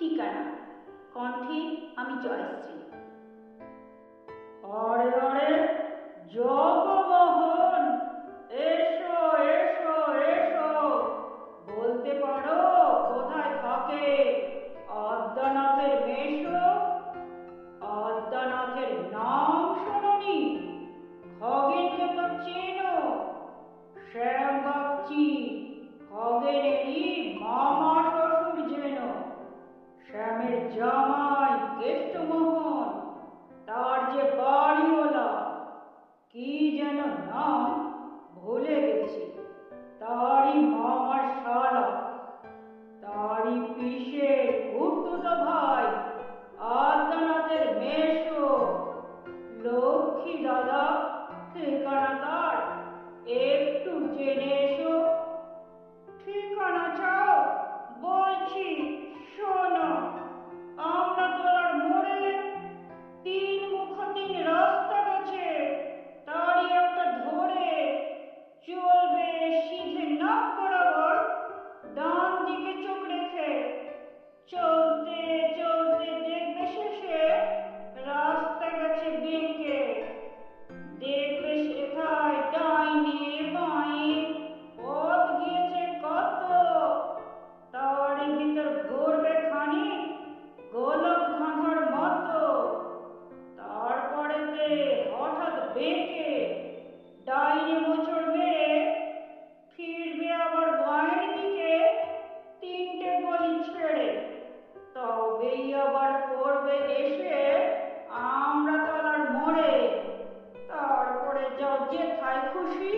ঠিকানা। কণ্ঠে আমি জয়শ্রী। আরে আরে জগমোহন, এসো এসো এসো। বলতে পারো কোথায় থাকে আদ্যানাথের মেশো? আদ্যানাথের নাম শোনি? খগেনকে তো চেনো? শ্যাম বাগচি, খগেনেরই মামা শ্বশুর যেন। শ্যামের জামাই কেষ্টমোহন, তার যে বাড়িওয়ালা, কি যেন নাম ভুলে গেছি, তারই মামার শালা, তারই পিসের খুড়তুতো ভাই আদ্যানাথের মেশো লক্ষ্মী দাদা। ঠিকানা তার একটু জেনে এসো। ঠিকানা চাও? বলছি শোনো। আমড়াতলার মোড়ে 3 মুখ 3 রাস্তা গেছে, তারই একটা ধরে চলবে সিধে নাক বরাবর, ডান দিকে চোখ রেখে। চলতে চলতে দেখবে শেষে রাস্তা গেছে বেঁকে। দেখবে সেথায় ডাইনে বাঁয়ে পথ গিয়েছে কত, তারই ভিতর ঘুরবে খানিক গোলক ধাঁধার মতো। তারপরেতে হঠাৎ বেঁকে ডাইনে মোচড় মেরে ফিরবে আবার বাঁয়ের দিকে 3টে গলি ছেড়ে। তবেই আবার পড়বে এসে আমড়াতলার মোড়ে। তারপরে যাও যেথায় খুশি